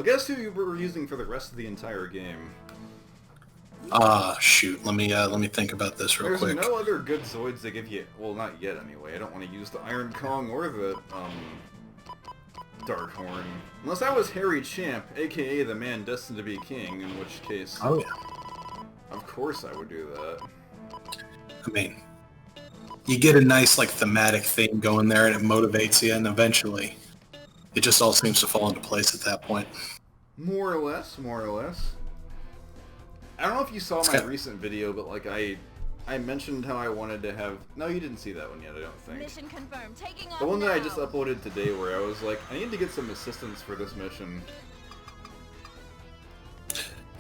Well, guess who you were using for the rest of the entire game? Shoot. Let me think about this real quick. There's no other good Zoids that give you... Well, not yet, anyway. I don't want to use the Iron Kong or the, Darkhorn. Unless I was Harry Champ, aka the man destined to be king, in which case... Oh, yeah. Of course I would do that. I mean, you get a nice, like, thematic thing going there, and it motivates you, and eventually it just all seems to fall into place at that point. More or less, more or less. I don't know if you saw my recent video, but, like, I mentioned how I wanted to have... No, you didn't see that one yet, I don't think. Mission confirmed. Taking off the one that I now. just uploaded today where I was like, I need to get some assistance for this mission.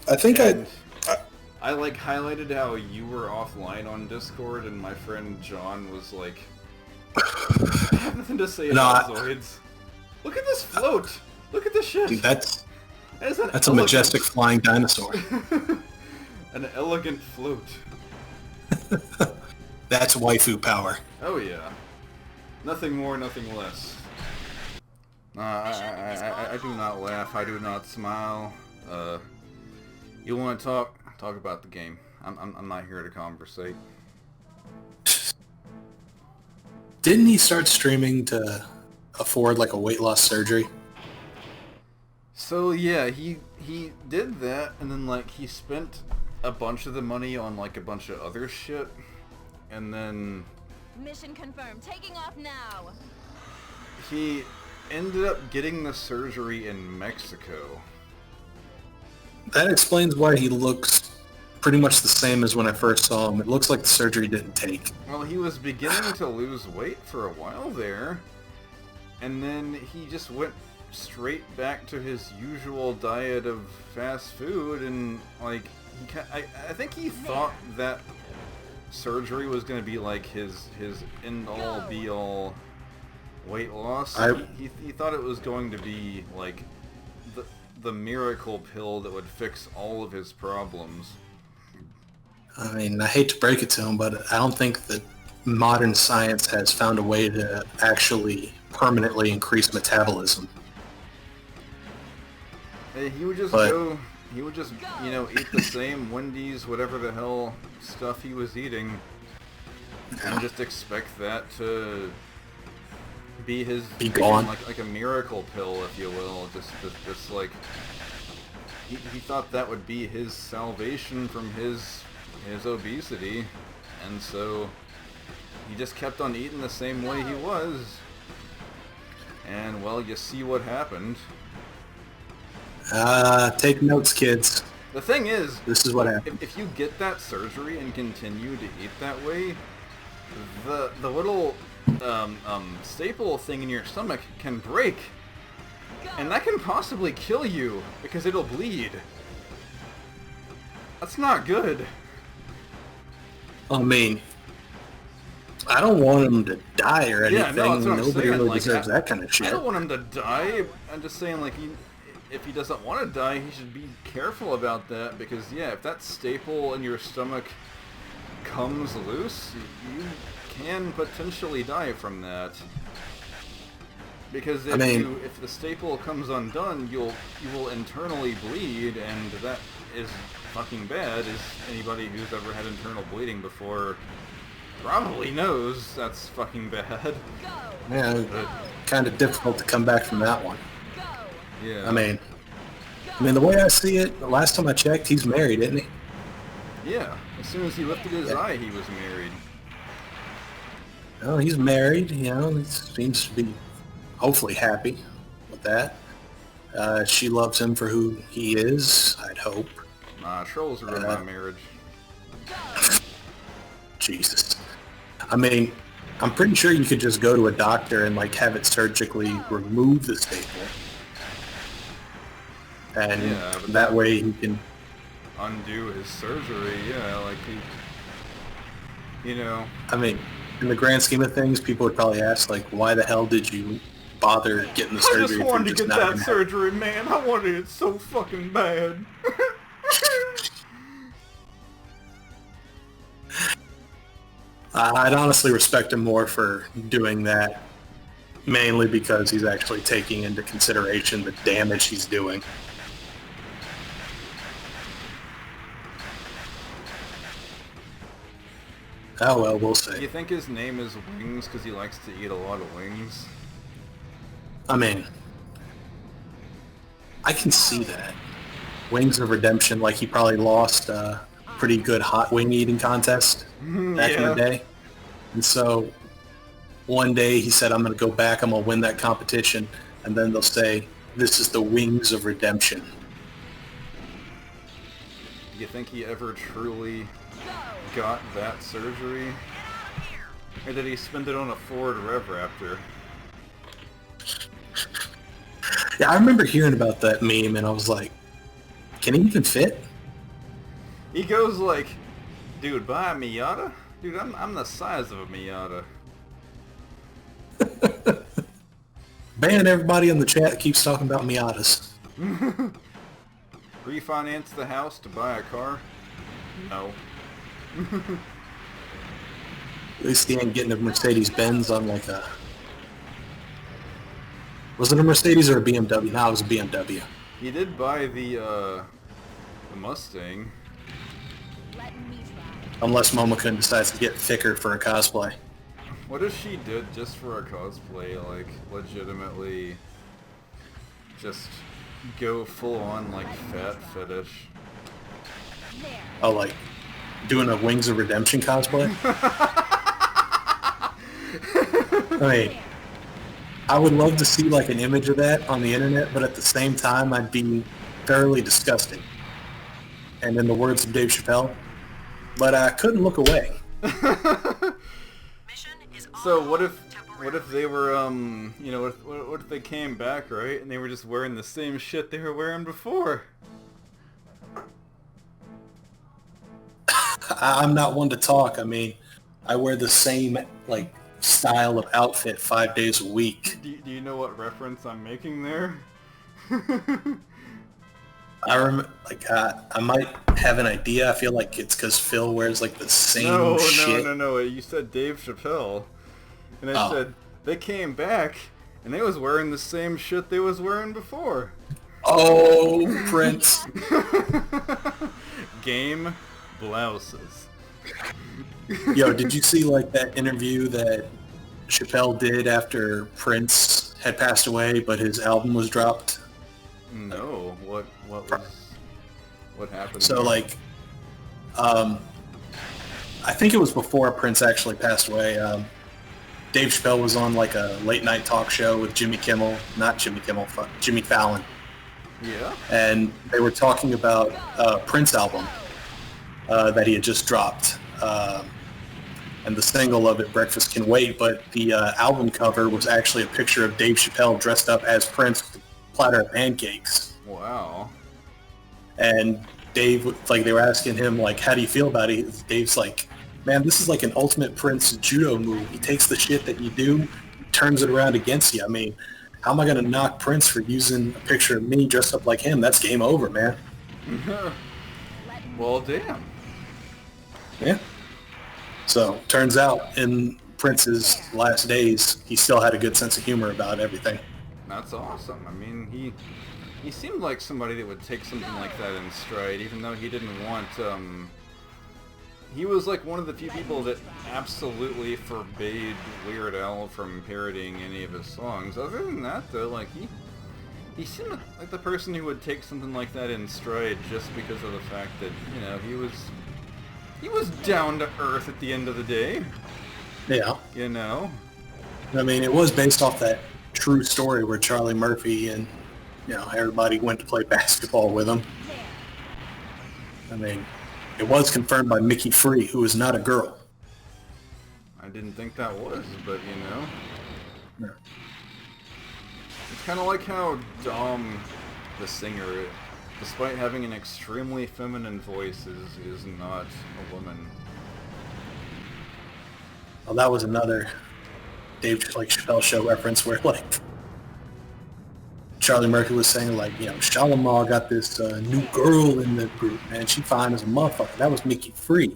I think I like highlighted how you were offline on Discord and my friend John was like, I have nothing to say about Zoids. Look at this float! Look at this shit! Dude, that's a majestic flying dinosaur. An elegant float. That's waifu power. Oh yeah. Nothing more, nothing less. I do not laugh, I do not smile. You want to talk about the game. I'm not here to conversate. Didn't he start streaming to afford like a weight loss surgery? So yeah, he did that, and then like he spent a bunch of the money on like a bunch of other shit, and then Mission confirmed. Taking off now. He ended up getting the surgery in Mexico. That explains why he looks pretty much the same as when I first saw him. It looks like the surgery didn't take. Well, he was beginning to lose weight for a while there, and then he just went straight back to his usual diet of fast food, and like I think he thought that surgery was going to be like his end-all be-all weight loss. He thought it was going to be like the miracle pill that would fix all of his problems. I mean, I hate to break it to him, but I don't think that modern science has found a way to actually permanently increase metabolism. He would just you know, eat the same Wendy's, whatever the hell stuff he was eating, and just expect that to be gone. like a miracle pill, if you will. Just like he thought that would be his salvation from his obesity, and so he just kept on eating the same way he was. And well, you see what happened. Take notes, kids. The thing is, this is what happened. If you get that surgery and continue to eat that way, the little staple thing in your stomach can break, and that can possibly kill you because it'll bleed. That's not good. I mean, I don't want him to die or anything. Yeah, no, that's what I'm Nobody saying. really Like, deserves that kind of shit. I don't want him to die. I'm just saying, like, if he doesn't want to die, he should be careful about that, because, yeah, if that staple in your stomach comes loose, you can potentially die from that. Because if the staple comes undone, you will internally bleed, and that is fucking bad, as anybody who's ever had internal bleeding before probably knows that's fucking bad. Yeah, kind of difficult to come back from that one. Yeah. I mean, the way I see it, the last time I checked, he's married, isn't he? Yeah. As soon as he lifted his eye, he was married. Well, he's married, you know, he seems to be hopefully happy with that. She loves him for who he is, I'd hope. Nah, trolls ruin my marriage. Jesus. I mean, I'm pretty sure you could just go to a doctor and, like, have it surgically remove the staple. And that way he can undo his surgery, yeah, like he, you know. I mean, in the grand scheme of things, people would probably ask, like, why the hell did you bother getting the surgery? I just wanted to get that surgery, man. I wanted it so fucking bad. I'd honestly respect him more for doing that, mainly because he's actually taking into consideration the damage he's doing. Oh well, we'll Do you see. think his name is Wings because he likes to eat a lot of wings? I mean, I can see that. Wings of Redemption, like he probably lost a pretty good hot wing eating contest back in the Yeah. day. And so one day he said, I'm going to go back, I'm going to win that competition. And then they'll say, this is the Wings of Redemption. Do you think he ever truly got that surgery? Or did he spend it on a Ford Rev Raptor? Yeah, I remember hearing about that meme and I was like, can he even fit? He goes like, dude, buy a Miata? Dude, I'm the size of a Miata. Ban everybody in the chat that keeps talking about Miatas. Refinance the house to buy a car? No. At least he ain't getting a Mercedes-Benz on like a... Was it a Mercedes or a BMW? No, it was a BMW. He did buy the Mustang. Let me try. Unless Momokun decides to get thicker for a cosplay. What if she did just for a cosplay, like, legitimately just go full on, like, fat fetish? There. Oh, like doing a Wings of Redemption cosplay? I mean, I would love to see like an image of that on the internet, but at the same time, I'd be thoroughly disgusted. And in the words of Dave Chappelle, but I couldn't look away. So what if they were you know, what if they came back, right, and they were just wearing the same shit they were wearing before? I'm not one to talk. I mean, I wear the same like style of outfit 5 days a week. Do you know what reference I'm making there? I might have an idea. I feel like it's because Phil wears like the same shit. No. You said Dave Chappelle, and I Oh. said they came back and they was wearing the same shit they was wearing before. Oh, Prince. Game blouses. Yo, did you see like that interview that Chappelle did after Prince had passed away, but his album was dropped? No, what happened? So there? like, I think it was before Prince actually passed away. Dave Chappelle was on like a late night talk show with Jimmy Kimmel, not Jimmy Kimmel, Jimmy Fallon, Yeah. and they were talking about Prince album that he had just dropped. And the single of it, Breakfast Can Wait, but the album cover was actually a picture of Dave Chappelle dressed up as Prince with a platter of pancakes. Wow. And Dave, like, they were asking him, like, how do you feel about it? Dave's like, man, this is like an ultimate Prince judo move. He takes the shit that you do, turns it around against you. I mean, how am I going to knock Prince for using a picture of me dressed up like him? That's game over, man. Well, damn. Yeah. So, turns out, in Prince's last days, he still had a good sense of humor about everything. That's awesome. I mean, he seemed like somebody that would take something like that in stride, even though he didn't want, he was like one of the few people that absolutely forbade Weird Al from parodying any of his songs. Other than that, though, like, he seemed like the person who would take something like that in stride just because of the fact that, you know, he was down to earth at the end of the day, Yeah. you know? I mean, it was based off that true story where Charlie Murphy and, you know, everybody went to play basketball with him. I mean, it was confirmed by Mickey Free, who is not a girl. I didn't think that was, but, you know. Yeah. It's kind of like how Dom, the singer, despite having an extremely feminine voice, is not a woman. Well, that was another Dave like Chappelle show reference where like Charlie Murphy was saying like, you know, Shalimar got this new girl in the group, man. She fine as a motherfucker. That was Mickey Free.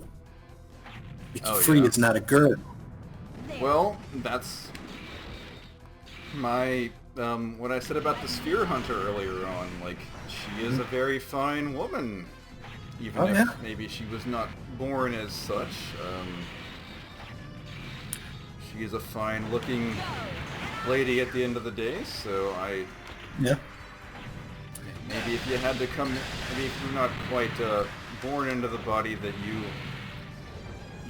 Mickey Free yeah. is not a girl. Well, that's my what I said about the Sphere Hunter earlier on. Like, she is a very fine woman, even if yeah. maybe she was not born as such. she's a fine-looking lady at the end of the day, so Yeah. maybe if you had to come, maybe if you're not quite born into the body that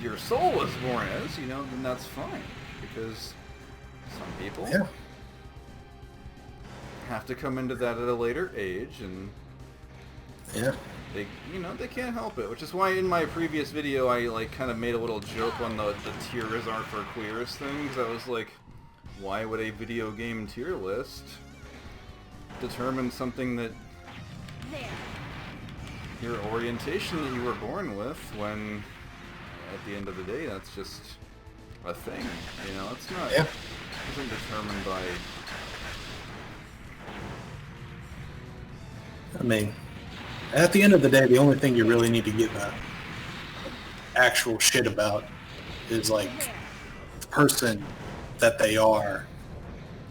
your soul was born as, you know, then that's fine, because some people have to come into that at a later age, and they, you know, they can't help it. Which is why in my previous video I like kind of made a little joke on the tiers aren't for queers thing, because I was like, why would a video game tier list determine something that your orientation that you were born with, when at the end of the day that's just a thing, you know? It's not isn't determined by... I mean, at the end of the day, the only thing you really need to give a actual shit about is, like, the person that they are,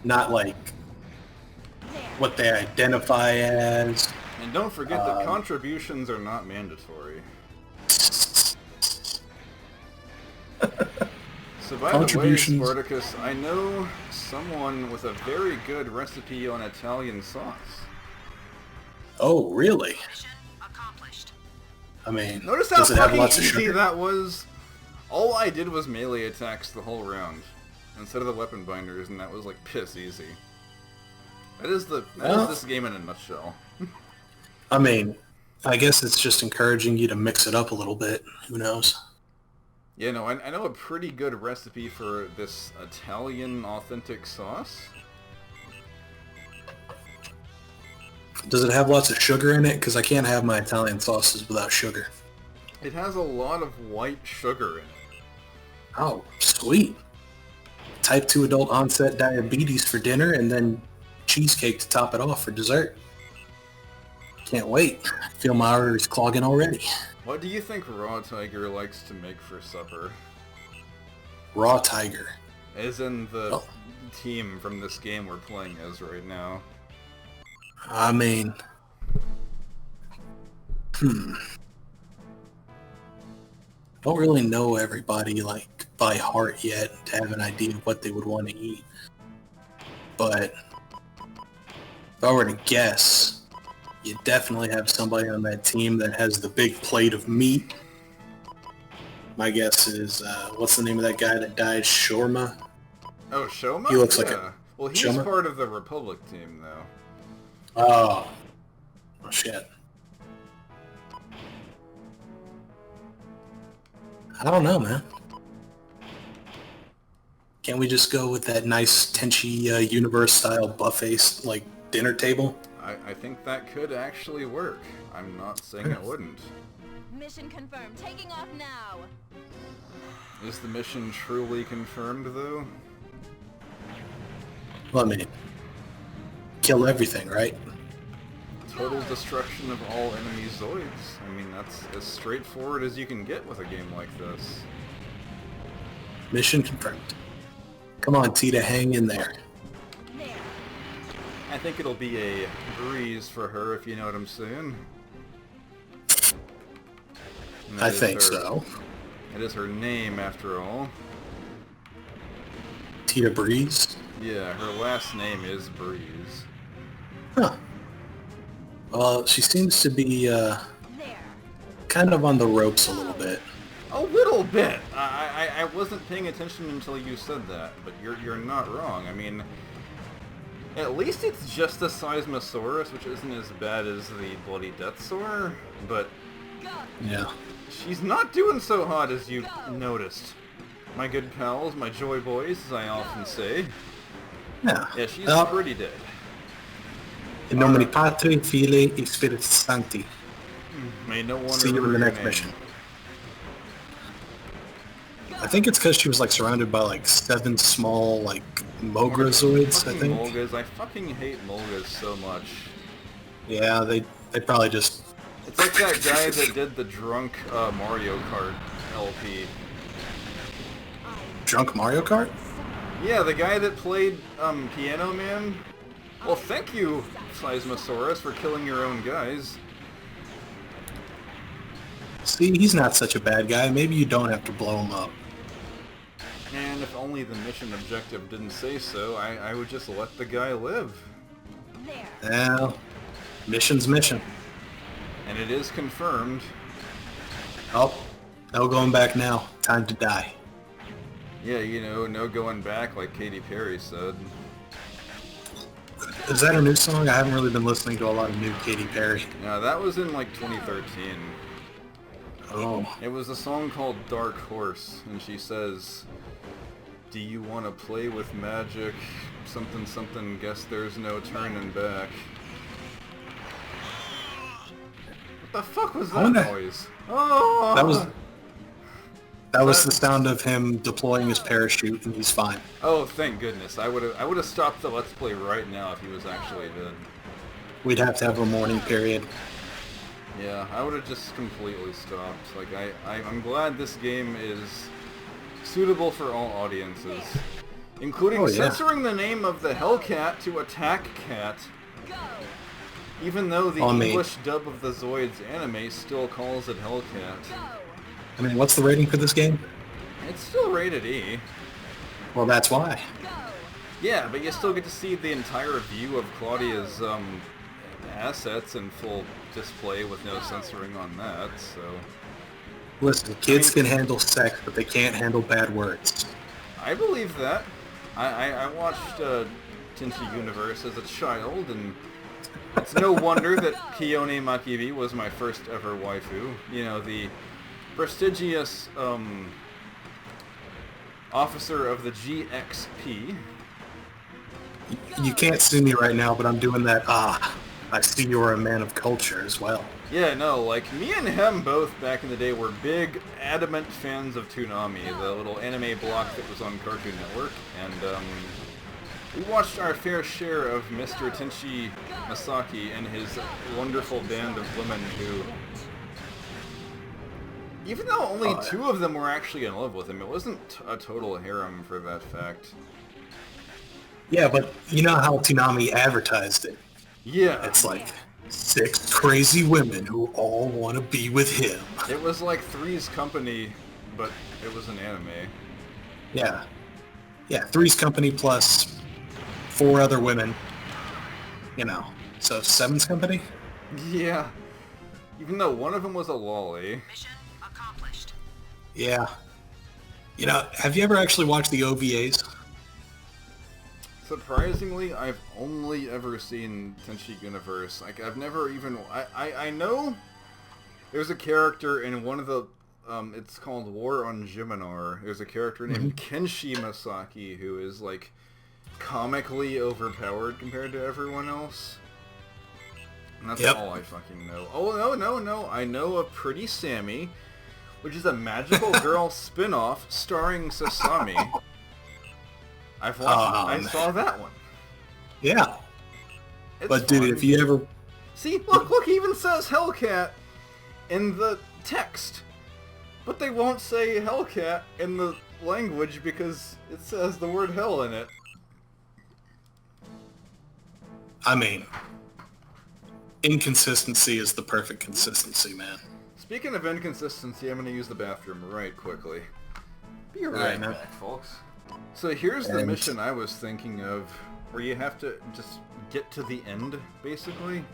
not, like, what they identify as. And don't forget that contributions are not mandatory. So by the way, Sparticus, I know someone with a very good recipe on Italian sauce. Oh, really? I mean, notice how fucking easy that was? All I did was melee attacks the whole round, instead of the weapon binders, and that was like piss easy. That is this game in a nutshell. I mean, I guess it's just encouraging you to mix it up a little bit. Who knows? Yeah, no, I know a pretty good recipe for this Italian authentic sauce. Does it have lots of sugar in it? Because I can't have my Italian sauces without sugar. It has a lot of white sugar in it. Oh, sweet. Type 2 adult onset diabetes for dinner, and then cheesecake to top it off for dessert. Can't wait. I feel my arteries clogging already. What do you think Raw Tiger likes to make for supper? Raw Tiger. As in the team from this game we're playing as right now. I mean... Don't really know everybody, like, by heart yet to have an idea of what they would want to eat. But if I were to guess, you definitely have somebody on that team that has the big plate of meat. My guess is, what's the name of that guy that died? Shorma? Oh, Shoma? He looks like a... Well, he's Shoma? part of the Republic team, though. Oh shit. I don't know, man. Can't we just go with that nice Tenchi universe-style buffet, like, dinner table? I think that could actually work. I'm not saying it wouldn't. Mission confirmed. Taking off now. Is the mission truly confirmed, though? Well, I mean, kill everything, right? Total destruction of all enemy Zoids. I mean, that's as straightforward as you can get with a game like this. Mission confirmed. Come on, Tita, hang in there. I think it'll be a breeze for her, if you know what I'm saying. I think so. It is her name, after all. Tita Breeze? Yeah, her last name is Breeze. Huh. Well, she seems to be, kind of on the ropes a little bit. A little bit! I wasn't paying attention until you said that, but you're not wrong. I mean, at least it's just a Seismosaurus, which isn't as bad as the Bloody Deathsaur, but... Yeah. She's not doing so hot as you noticed. My good pals, my joy boys, as I often say. Yeah. Yeah, she's pretty dead. In nomine Patri, Filii, et Spiritus Sancti. May no one See you in the next mission. I think it's because she was like surrounded by like 7 small like Mograzoids, I think. Molgas. I fucking hate Molgas so much. Yeah, they probably just... It's like that guy that did the drunk Mario Kart LP. Drunk Mario Kart? Yeah, the guy that played Piano Man. Well, thank you, Seismosaurus, for killing your own guys. See, he's not such a bad guy. Maybe you don't have to blow him up. And if only the mission objective didn't say so, I would just let the guy live. There. Well, mission's mission. And it is confirmed. Oh, no going back now. Time to die. Yeah, you know, no going back like Katy Perry said. Is that a new song? I haven't really been listening to a lot of new Katy Perry. Yeah, that was in like 2013. Oh. It was a song called Dark Horse, and she says, "Do you want to play with magic? Something, something, guess there's no turning back." What the fuck was that noise? Oh! That was the sound of him deploying his parachute, and he's fine. Oh, thank goodness. I would have stopped the Let's Play right now if he was actually dead. We'd have to have a mourning period. Yeah, I would have just completely stopped. Like, I'm glad this game is suitable for all audiences, including censoring the name of the Hellcat to Attack Cat, even though the English dub of the Zoids anime still calls it Hellcat. I mean, what's the rating for this game? It's still rated E. Well, that's why. Yeah, but you still get to see the entire view of Claudia's assets in full display with no censoring on that, so... Listen, kids can handle sex, but they can't handle bad words. I believe that. I watched Tenchi Universe as a child, and it's no wonder that Kiyone Makibi was my first ever waifu. You know, the prestigious officer of the GXP. You can't see me right now, but I'm doing that, I see you're a man of culture as well. Yeah, no, like, me and him both back in the day were big, adamant fans of Toonami, the little anime block that was on Cartoon Network, and we watched our fair share of Mr. Tenchi Masaki and his wonderful band of women who... Even though only two of them were actually in love with him, it wasn't a total harem for that fact. Yeah, but you know how Toonami advertised it? Yeah. It's like 6 crazy women who all want to be with him. It was like Three's Company, but it was an anime. Yeah. Yeah, Three's Company plus 4 other women. You know, so 7's Company? Yeah. Even though one of them was a lolly. Mission accomplished. Yeah. You know, have you ever actually watched the OVAs? Surprisingly, I've only ever seen Tenchi Universe. Like, I've never even... I know there's a character in one of the... it's called War on Jiminar. There's a character named Kenshi Masaki who is, like, comically overpowered compared to everyone else. And that's all I fucking know. Oh, no. I know of Pretty Sammy, which is a magical girl spin-off starring Sasami. I've watched. I saw that one. Yeah. It's but dude, fun. if you ever... See, look, he even says Hellcat in the text. But they won't say Hellcat in the language because it says the word hell in it. I mean, inconsistency is the perfect consistency, man. Speaking of inconsistency, I'm going to use the bathroom right quickly. Be right back, folks. So here's the mission I was thinking of, where you have to just get to the end, basically.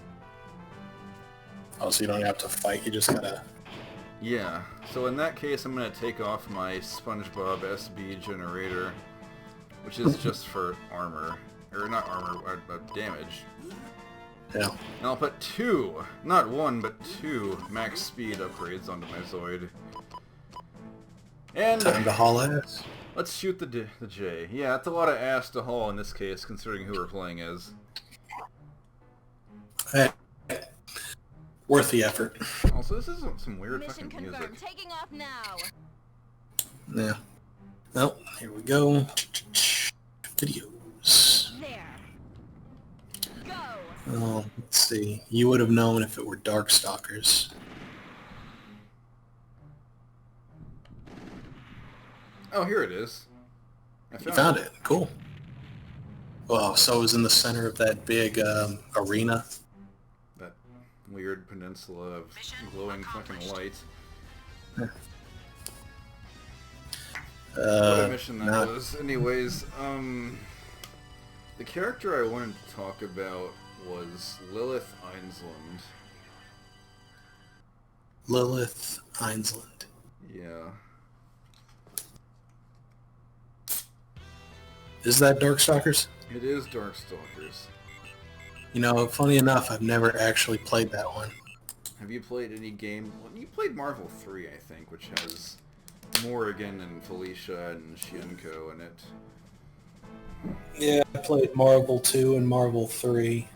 Oh, so you don't have to fight, you just gotta... Yeah, so in that case I'm going to take off my SpongeBob SB generator, which is just for armor. Or not armor, but damage. Yeah. And I'll put 2, not 1, but 2 max speed upgrades onto my Zoid. And... time to haul ass. Let's shoot the J. Yeah, that's a lot of ass to haul in this case, considering who we're playing as. Hey. Worth the effort. Also, this is some weird Mission fucking confirmed. music. Taking off now. Yeah. Well, here we go. Videos. There. Go. Oh, let's see. You would have known if it were Darkstalkers. Oh, here it is. You found it. Cool. Well, so it was in the center of that big arena. That weird peninsula of glowing fucking light. What a mission that not was. Anyways, the character I wanted to talk about was Lilith Einsland. Lilith Einsland. Yeah. Is that Darkstalkers? It is Darkstalkers. You know, funny enough, I've never actually played that one. Have you played any game? Well, you played Marvel 3, I think, which has Morrigan and Felicia and Shienko in it. Yeah, I played Marvel 2 and Marvel 3.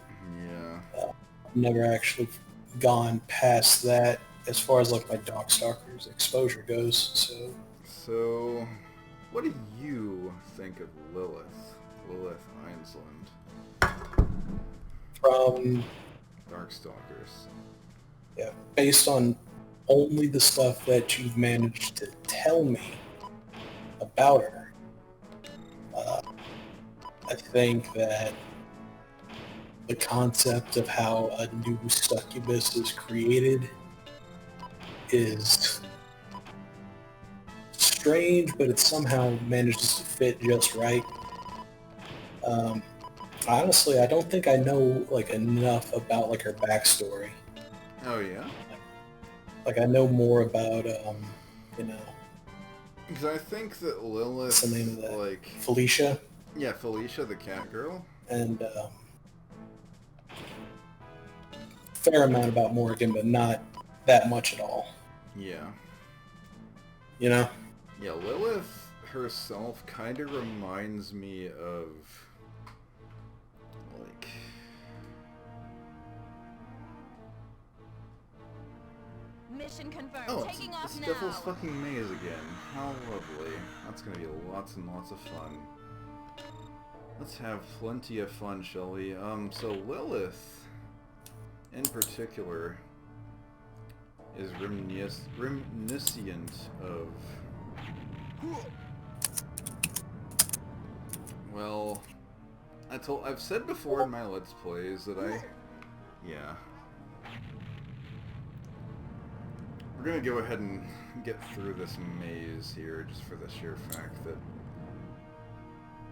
Yeah. I've never actually gone past that as far as like my Darkstalkers exposure goes, so... So, what do you think of Lilith Einsland? From... Darkstalkers. Yeah, based on only the stuff that you've managed to tell me about her, I think that the concept of how a new succubus is created is strange, but it somehow manages to fit just right. Honestly, I don't think I know like enough about like her backstory. Oh yeah? Like I know more about you know, Because I think that Lilith, what's the name of that? like... Felicia, Yeah, Felicia, the cat girl. and fair amount about Morgan, but not that much at all. Yeah. You know? Yeah, Lilith herself kind of reminds me of... like... Mission confirmed. Oh, it's, Taking off it's now. Devil's fucking maze again. How lovely. That's gonna be lots and lots of fun. Let's have plenty of fun, shall we? So Lilith, in particular, is reminiscent of... Well, I've said before in my Let's Plays that yeah. We're gonna go ahead and get through this maze here, just for the sheer fact that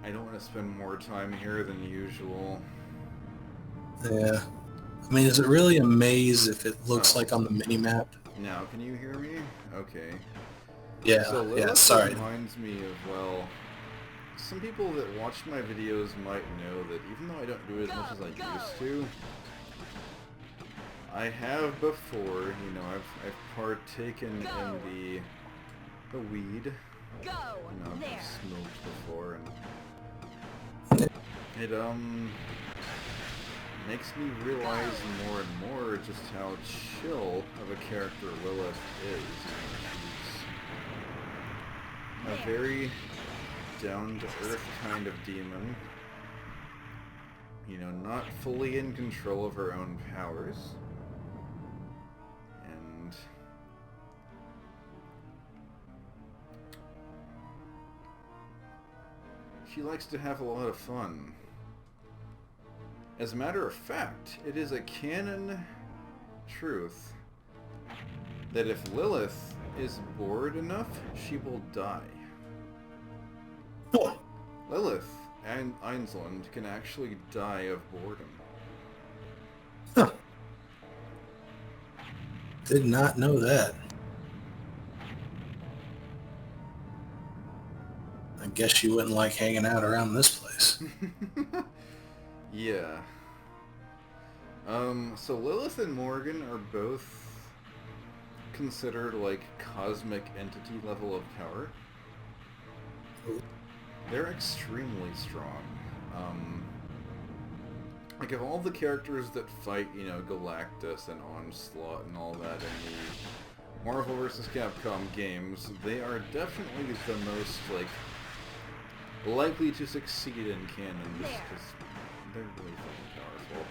I don't want to spend more time here than usual. Yeah. I mean, is it really a maze if it looks like on the mini-map? Now, can you hear me? Okay. Yeah, So Lilith yeah, sorry. reminds me of, well, some people that watch my videos might know that even though I don't do it as much as I used to, I have before, you know, I've partaken in the weed. Go You know, there. I've smoked before, and it makes me realize more and more just how chill of a character Lilith is. You know, she's a very down-to-earth kind of demon. You know, not fully in control of her own powers. And she likes to have a lot of fun. As a matter of fact, it is a canon truth that if Lilith is bored enough, she will die. Huh. Lilith and Einsland can actually die of boredom. Huh. Did not know that. I guess you wouldn't like hanging out around this place. Yeah. So Lilith and Morgan are both considered like cosmic entity level of power. They're extremely strong. Like of all the characters that fight, you know, Galactus and Onslaught and all that in the Marvel vs. Capcom games, they are definitely the most, like, likely to succeed in canon just because they're really fucking powerful.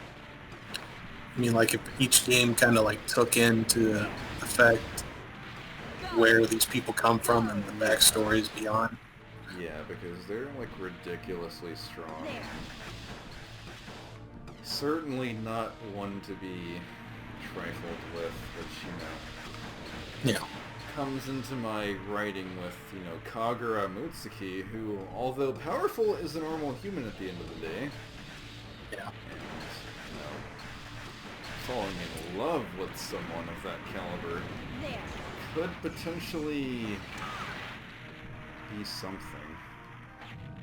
I mean, like if each game kind of like took into effect where these people come from and the backstories beyond. Yeah, because they're, like, ridiculously strong. Certainly not one to be trifled with, which, you know... Yeah. comes into my writing with, Kagura Mutsuki, who, although powerful, is a normal human at the end of the day. Yeah. And, falling in love with someone of that caliber There. could potentially be something.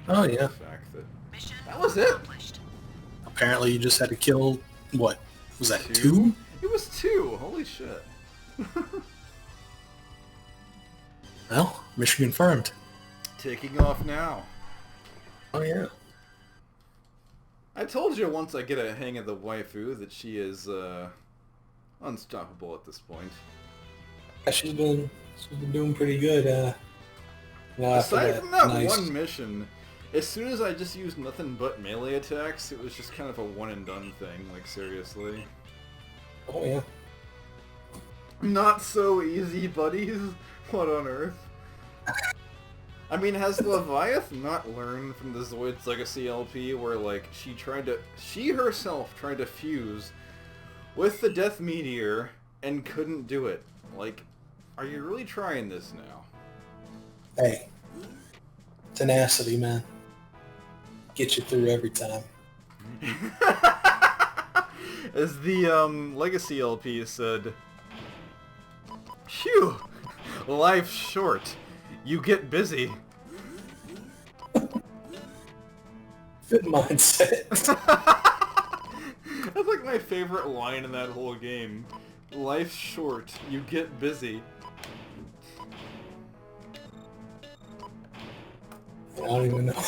Oh yeah. The fact that was it. Apparently you just had to kill, what? Was that two? It was 2. Holy shit. Well, mission confirmed. Taking off now. Oh yeah. I told you once I get a hang of the waifu that she is unstoppable at this point. Yeah, she's been doing pretty good. Aside from that one mission, as soon as I just used nothing but melee attacks, it was just kind of a one and done thing, like seriously. Oh yeah. Not so easy, buddies. What on earth? I mean, has Leviath not learned from the Zoids Legacy LP where, like, she herself tried to fuse with the Death Meteor and couldn't do it? Like, are you really trying this now? Hey. Tenacity, man. Get you through every time. As the Legacy LP said, "Phew, life's short. You get busy." Good mindset. That's like my favorite line in that whole game. Life's short. You get busy. I don't even know.